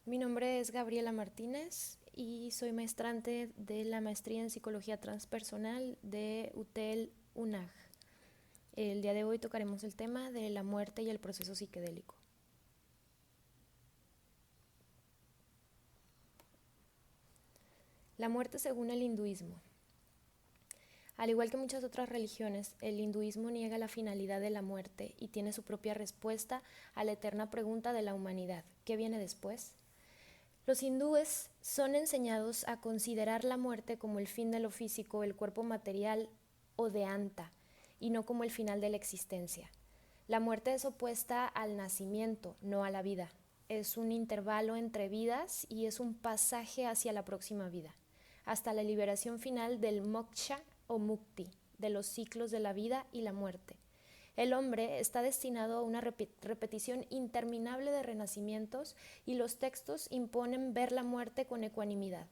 Mi nombre es Gabriela Martínez y soy maestrante de la maestría en Psicología Transpersonal de UTEL UNAG. El día de hoy tocaremos el tema de la muerte y el proceso psiquedélico. La muerte según el hinduismo. Al igual que muchas otras religiones, el hinduismo niega la finalidad de la muerte y tiene su propia respuesta a la eterna pregunta de la humanidad: ¿qué viene después? Los hindúes son enseñados a considerar la muerte como el fin de lo físico, el cuerpo material o de anta, y no como el final de la existencia. La muerte es opuesta al nacimiento, no a la vida. Es un intervalo entre vidas y es un pasaje hacia la próxima vida, hasta la liberación final del moksha o mukti, de los ciclos de la vida y la muerte. El hombre está destinado a una repetición interminable de renacimientos y los textos imponen ver la muerte con ecuanimidad.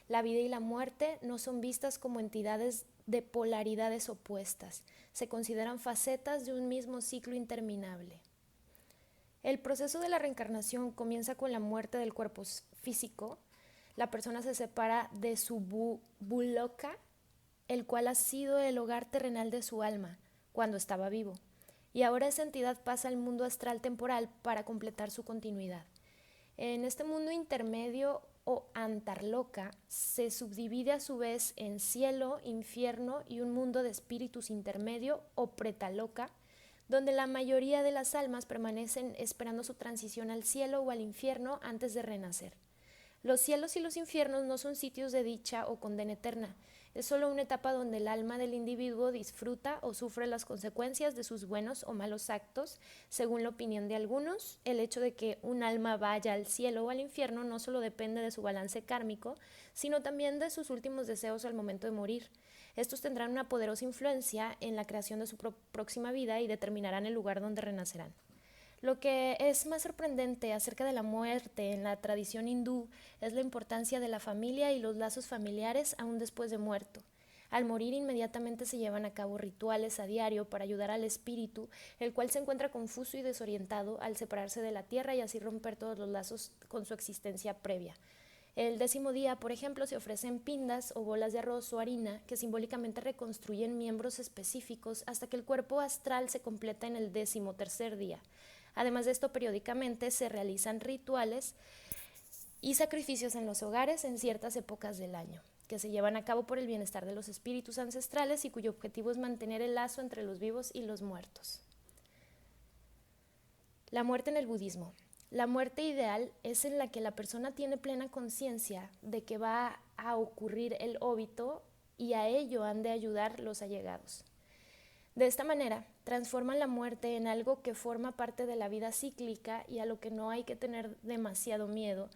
La vida y la muerte no son vistas como entidades de polaridades opuestas, se consideran facetas de un mismo ciclo interminable. El proceso de la reencarnación comienza con la muerte del cuerpo físico. La persona se separa de su buloka, el cual ha sido el hogar terrenal de su alma cuando estaba vivo, y ahora esa entidad pasa al mundo astral temporal para completar su continuidad. En este mundo intermedio o antarloka se subdivide a su vez en cielo, infierno y un mundo de espíritus intermedio o pretaloka, donde la mayoría de las almas permanecen esperando su transición al cielo o al infierno antes de renacer. Los cielos y los infiernos no son sitios de dicha o condena eterna, es solo una etapa donde el alma del individuo disfruta o sufre las consecuencias de sus buenos o malos actos. Según la opinión de algunos, el hecho de que un alma vaya al cielo o al infierno no solo depende de su balance kármico, sino también de sus últimos deseos al momento de morir. Estos tendrán una poderosa influencia en la creación de su próxima vida y determinarán el lugar donde renacerán. Lo que es más sorprendente acerca de la muerte en la tradición hindú es la importancia de la familia y los lazos familiares aún después de muerto. Al morir inmediatamente se llevan a cabo rituales a diario para ayudar al espíritu, el cual se encuentra confuso y desorientado al separarse de la tierra y así romper todos los lazos con su existencia previa. El 10º día, por ejemplo, se ofrecen pindas o bolas de arroz o harina que simbólicamente reconstruyen miembros específicos hasta que el cuerpo astral se completa en el 13º día. Además de esto, periódicamente se realizan rituales y sacrificios en los hogares en ciertas épocas del año, que se llevan a cabo por el bienestar de los espíritus ancestrales y cuyo objetivo es mantener el lazo entre los vivos y los muertos. La muerte en el budismo. La muerte ideal es en la que la persona tiene plena conciencia de que va a ocurrir el óbito y a ello han de ayudar los allegados. De esta manera, transforman la muerte en algo que forma parte de la vida cíclica y a lo que no hay que tener demasiado miedo,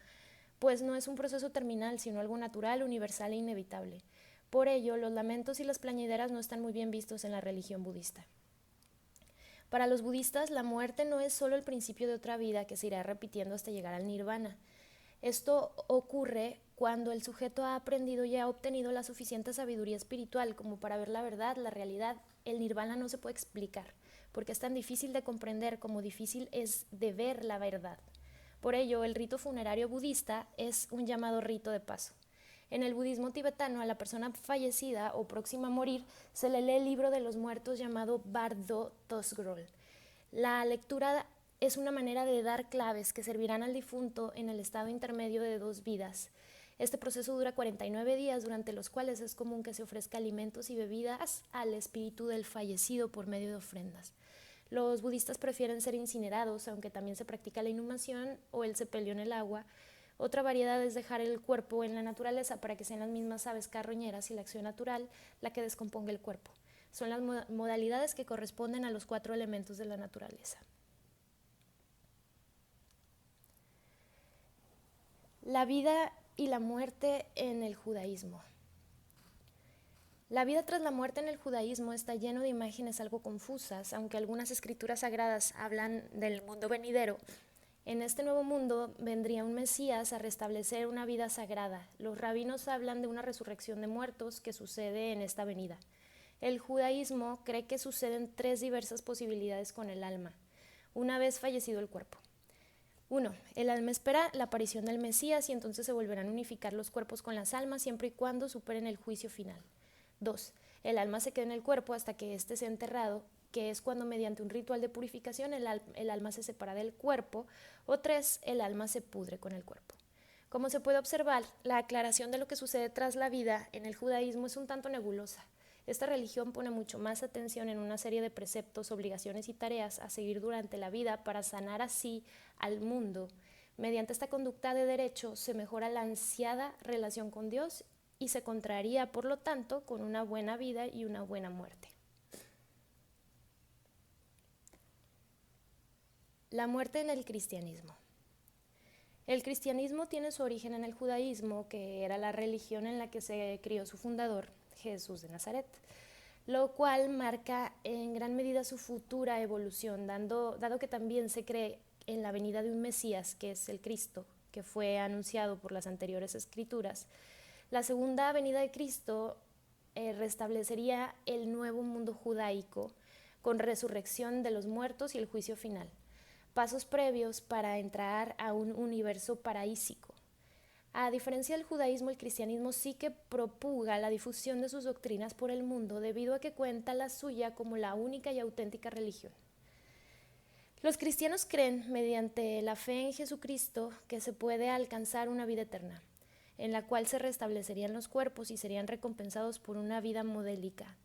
pues no es un proceso terminal, sino algo natural, universal e inevitable. Por ello, los lamentos y las plañideras no están muy bien vistos en la religión budista. Para los budistas, la muerte no es solo el principio de otra vida que se irá repitiendo hasta llegar al nirvana. Esto ocurre cuando el sujeto ha aprendido y ha obtenido la suficiente sabiduría espiritual como para ver la verdad, la realidad. El nirvana no se puede explicar, porque es tan difícil de comprender como difícil es de ver la verdad. Por ello, el rito funerario budista es un llamado rito de paso. En el budismo tibetano, a la persona fallecida o próxima a morir se le lee el libro de los muertos llamado Bardo Tosgrol. La lectura es una manera de dar claves que servirán al difunto en el estado intermedio de dos vidas. Este proceso dura 49 días, durante los cuales es común que se ofrezca alimentos y bebidas al espíritu del fallecido por medio de ofrendas. Los budistas prefieren ser incinerados, aunque también se practica la inhumación o el sepelio en el agua. Otra variedad es dejar el cuerpo en la naturaleza para que sean las mismas aves carroñeras y la acción natural la que descomponga el cuerpo. Son las modalidades que corresponden a los 4 elementos de la naturaleza. La vida y la muerte en el judaísmo. La vida tras la muerte en el judaísmo está lleno de imágenes algo confusas, aunque algunas escrituras sagradas hablan del mundo venidero. En este nuevo mundo vendría un Mesías a restablecer una vida sagrada. Los rabinos hablan de una resurrección de muertos que sucede en esta venida. El judaísmo cree que suceden 3 diversas posibilidades con el alma, una vez fallecido el cuerpo. 1. El alma espera la aparición del Mesías y entonces se volverán a unificar los cuerpos con las almas siempre y cuando superen el juicio final. 2. El alma se queda en el cuerpo hasta que éste sea enterrado, que es cuando mediante un ritual de purificación el alma se separa del cuerpo. O 3. El alma se pudre con el cuerpo. Como se puede observar, la aclaración de lo que sucede tras la vida en el judaísmo es un tanto nebulosa. Esta religión pone mucho más atención en una serie de preceptos, obligaciones y tareas a seguir durante la vida para sanar así al mundo. Mediante esta conducta de derecho se mejora la ansiada relación con Dios y se contraría, por lo tanto, con una buena vida y una buena muerte. La muerte en el cristianismo. El cristianismo tiene su origen en el judaísmo, que era la religión en la que se crió su fundador, Jesús de Nazaret, lo cual marca en gran medida su futura evolución, dado que también se cree en la venida de un Mesías, que es el Cristo, que fue anunciado por las anteriores escrituras. La segunda venida de Cristo restablecería el nuevo mundo judaico con resurrección de los muertos y el juicio final, pasos previos para entrar a un universo paraísico. A diferencia del judaísmo, el cristianismo sí que propuga la difusión de sus doctrinas por el mundo debido a que cuenta la suya como la única y auténtica religión. Los cristianos creen, mediante la fe en Jesucristo, que se puede alcanzar una vida eterna, en la cual se restablecerían los cuerpos y serían recompensados por una vida modélica.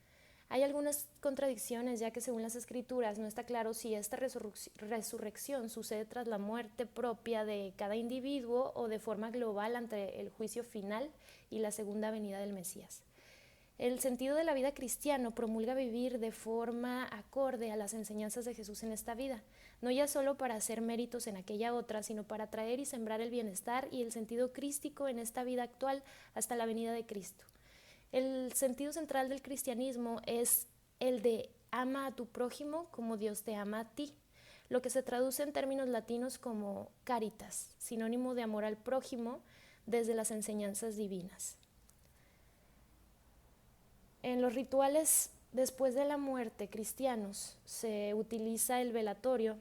Hay algunas contradicciones, ya que según las escrituras no está claro si esta resurrección sucede tras la muerte propia de cada individuo o de forma global ante el juicio final y la segunda venida del Mesías. El sentido de la vida cristiano promulga vivir de forma acorde a las enseñanzas de Jesús en esta vida, no ya solo para hacer méritos en aquella otra, sino para traer y sembrar el bienestar y el sentido crístico en esta vida actual hasta la venida de Cristo. El sentido central del cristianismo es el de ama a tu prójimo como Dios te ama a ti, lo que se traduce en términos latinos como caritas, sinónimo de amor al prójimo desde las enseñanzas divinas. En los rituales después de la muerte cristianos se utiliza el velatorio,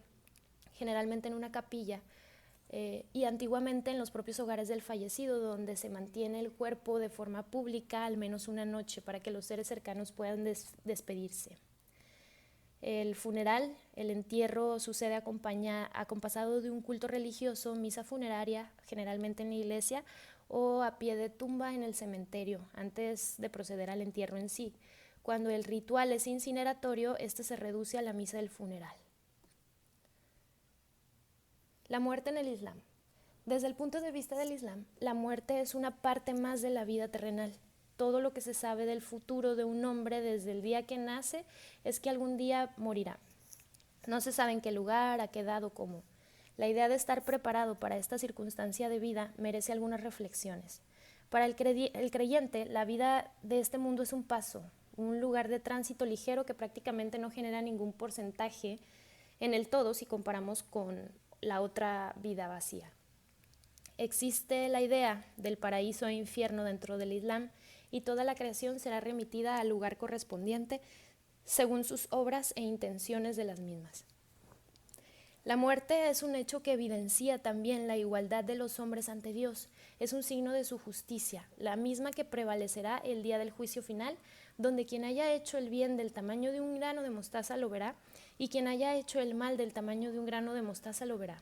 generalmente en una capilla, y antiguamente en los propios hogares del fallecido, donde se mantiene el cuerpo de forma pública al menos una noche para que los seres cercanos puedan despedirse. El funeral, el entierro sucede acompasado de un culto religioso, misa funeraria, generalmente en la iglesia, o a pie de tumba en el cementerio, antes de proceder al entierro en sí. Cuando el ritual es incineratorio, este se reduce a la misa del funeral. La muerte en el Islam. Desde el punto de vista del Islam, la muerte es una parte más de la vida terrenal. Todo lo que se sabe del futuro de un hombre desde el día que nace es que algún día morirá. No se sabe en qué lugar, a qué edad o cómo. La idea de estar preparado para esta circunstancia de vida merece algunas reflexiones. Para el creyente, la vida de este mundo es un paso, un lugar de tránsito ligero que prácticamente no genera ningún porcentaje en el todo si comparamos con la otra vida vacía. Existe la idea del paraíso e infierno dentro del Islam y toda la creación será remitida al lugar correspondiente según sus obras e intenciones de las mismas. La muerte es un hecho que evidencia también la igualdad de los hombres ante Dios. Es un signo de su justicia, la misma que prevalecerá el día del juicio final, donde quien haya hecho el bien del tamaño de un grano de mostaza lo verá, y quien haya hecho el mal del tamaño de un grano de mostaza lo verá,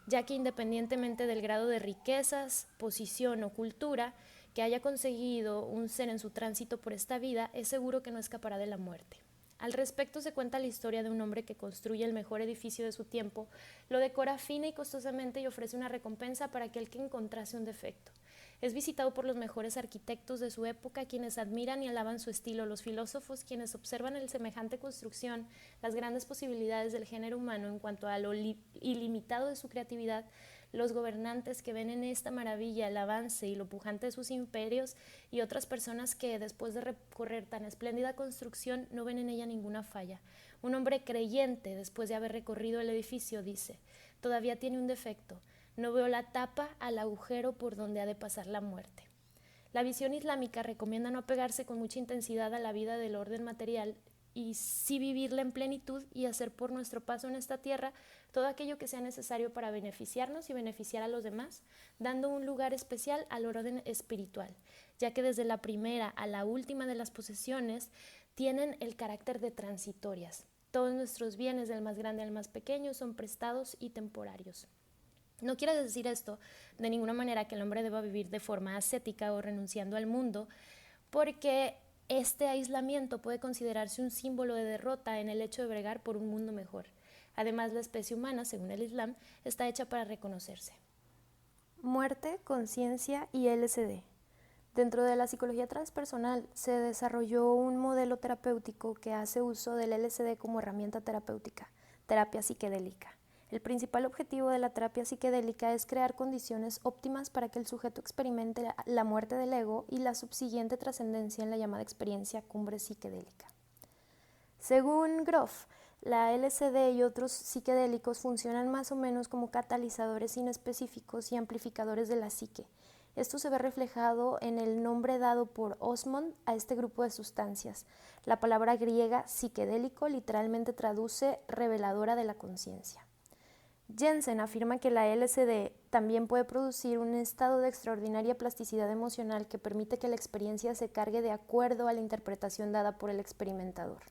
ya que independientemente del grado de riquezas, posición o cultura que haya conseguido un ser en su tránsito por esta vida, es seguro que no escapará de la muerte. Al respecto se cuenta la historia de un hombre que construye el mejor edificio de su tiempo, lo decora fina y costosamente y ofrece una recompensa para aquel que encontrase un defecto. Es visitado por los mejores arquitectos de su época, quienes admiran y alaban su estilo, los filósofos, quienes observan en semejante construcción las grandes posibilidades del género humano en cuanto a lo ilimitado de su creatividad, los gobernantes que ven en esta maravilla el avance y lo pujante de sus imperios, y otras personas que, después de recorrer tan espléndida construcción, no ven en ella ninguna falla. Un hombre creyente, después de haber recorrido el edificio, dice: todavía tiene un defecto. No veo la tapa al agujero por donde ha de pasar la muerte. La visión islámica recomienda no apegarse con mucha intensidad a la vida del orden material y sí vivirla en plenitud y hacer por nuestro paso en esta tierra todo aquello que sea necesario para beneficiarnos y beneficiar a los demás, dando un lugar especial al orden espiritual, ya que desde la primera a la última de las posesiones tienen el carácter de transitorias. Todos nuestros bienes, del más grande al más pequeño, son prestados y temporarios. No quiere decir esto de ninguna manera que el hombre deba vivir de forma ascética o renunciando al mundo, porque este aislamiento puede considerarse un símbolo de derrota en el hecho de bregar por un mundo mejor. Además, la especie humana, según el Islam, está hecha para reconocerse. Muerte, conciencia y LSD. Dentro de la psicología transpersonal se desarrolló un modelo terapéutico que hace uso del LSD como herramienta terapéutica, terapia psicodélica. El principal objetivo de la terapia psicodélica es crear condiciones óptimas para que el sujeto experimente la muerte del ego y la subsiguiente trascendencia en la llamada experiencia cumbre psicodélica. Según Grof, la LSD y otros psicodélicos funcionan más o menos como catalizadores inespecíficos y amplificadores de la psique. Esto se ve reflejado en el nombre dado por Osmond a este grupo de sustancias. La palabra griega psicodélico literalmente traduce reveladora de la conciencia. Jensen afirma que la LSD también puede producir un estado de extraordinaria plasticidad emocional que permite que la experiencia se cargue de acuerdo a la interpretación dada por el experimentador.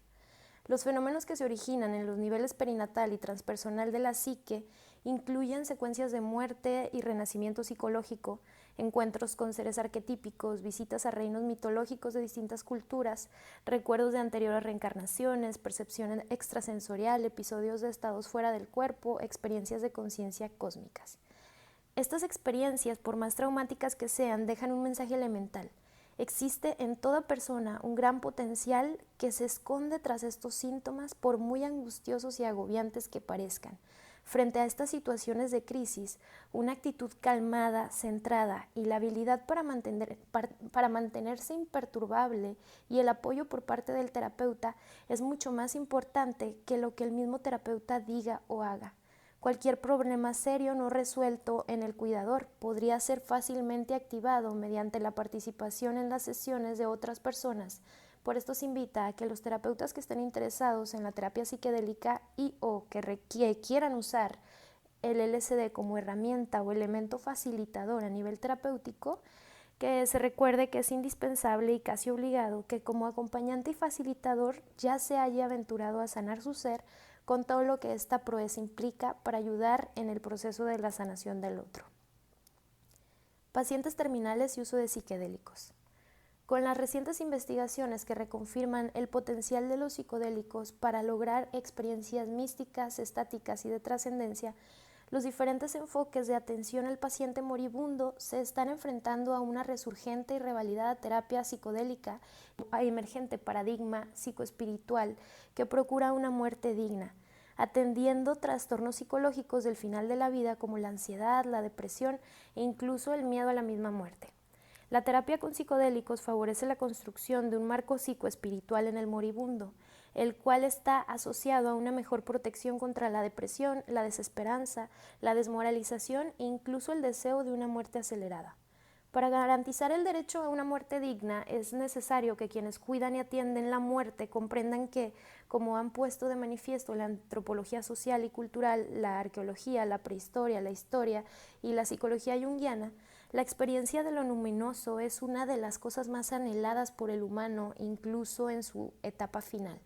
Los fenómenos que se originan en los niveles perinatal y transpersonal de la psique incluyen secuencias de muerte y renacimiento psicológico, encuentros con seres arquetípicos, visitas a reinos mitológicos de distintas culturas, recuerdos de anteriores reencarnaciones, percepción extrasensorial, episodios de estados fuera del cuerpo, experiencias de conciencia cósmicas. Estas experiencias, por más traumáticas que sean, dejan un mensaje elemental. Existe en toda persona un gran potencial que se esconde tras estos síntomas, por muy angustiosos y agobiantes que parezcan. Frente a estas situaciones de crisis, una actitud calmada, centrada y la habilidad para mantenerse imperturbable y el apoyo por parte del terapeuta es mucho más importante que lo que el mismo terapeuta diga o haga. Cualquier problema serio no resuelto en el cuidador podría ser fácilmente activado mediante la participación en las sesiones de otras personas. Por esto se invita a que los terapeutas que estén interesados en la terapia psicodélica y o que quieran usar el LSD como herramienta o elemento facilitador a nivel terapéutico, que se recuerde que es indispensable y casi obligado que como acompañante y facilitador ya se haya aventurado a sanar su ser con todo lo que esta proeza implica para ayudar en el proceso de la sanación del otro. Pacientes terminales y uso de psicodélicos. Con las recientes investigaciones que reconfirman el potencial de los psicodélicos para lograr experiencias místicas, estáticas y de trascendencia, los diferentes enfoques de atención al paciente moribundo se están enfrentando a una resurgente y revalidada terapia psicodélica, a emergente paradigma psicoespiritual que procura una muerte digna, atendiendo trastornos psicológicos del final de la vida como la ansiedad, la depresión e incluso el miedo a la misma muerte. La terapia con psicodélicos favorece la construcción de un marco psicoespiritual en el moribundo, el cual está asociado a una mejor protección contra la depresión, la desesperanza, la desmoralización e incluso el deseo de una muerte acelerada. Para garantizar el derecho a una muerte digna, es necesario que quienes cuidan y atienden la muerte comprendan que, como han puesto de manifiesto la antropología social y cultural, la arqueología, la prehistoria, la historia y la psicología junguiana, la experiencia de lo luminoso es una de las cosas más anheladas por el humano, incluso en su etapa final.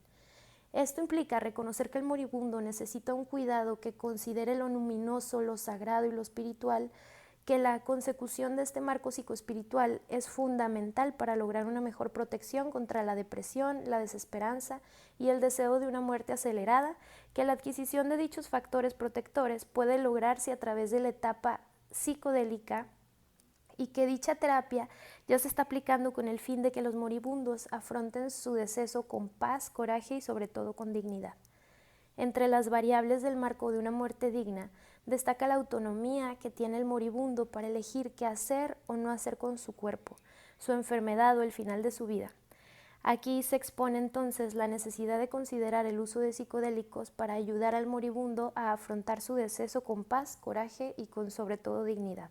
Esto implica reconocer que el moribundo necesita un cuidado que considere lo luminoso, lo sagrado y lo espiritual, que la consecución de este marco psicoespiritual es fundamental para lograr una mejor protección contra la depresión, la desesperanza y el deseo de una muerte acelerada, que la adquisición de dichos factores protectores puede lograrse a través de la etapa psicodélica y que dicha terapia ya se está aplicando con el fin de que los moribundos afronten su deceso con paz, coraje y sobre todo con dignidad. Entre las variables del marco de una muerte digna, destaca la autonomía que tiene el moribundo para elegir qué hacer o no hacer con su cuerpo, su enfermedad o el final de su vida. Aquí se expone entonces la necesidad de considerar el uso de psicodélicos para ayudar al moribundo a afrontar su deceso con paz, coraje y con sobre todo dignidad.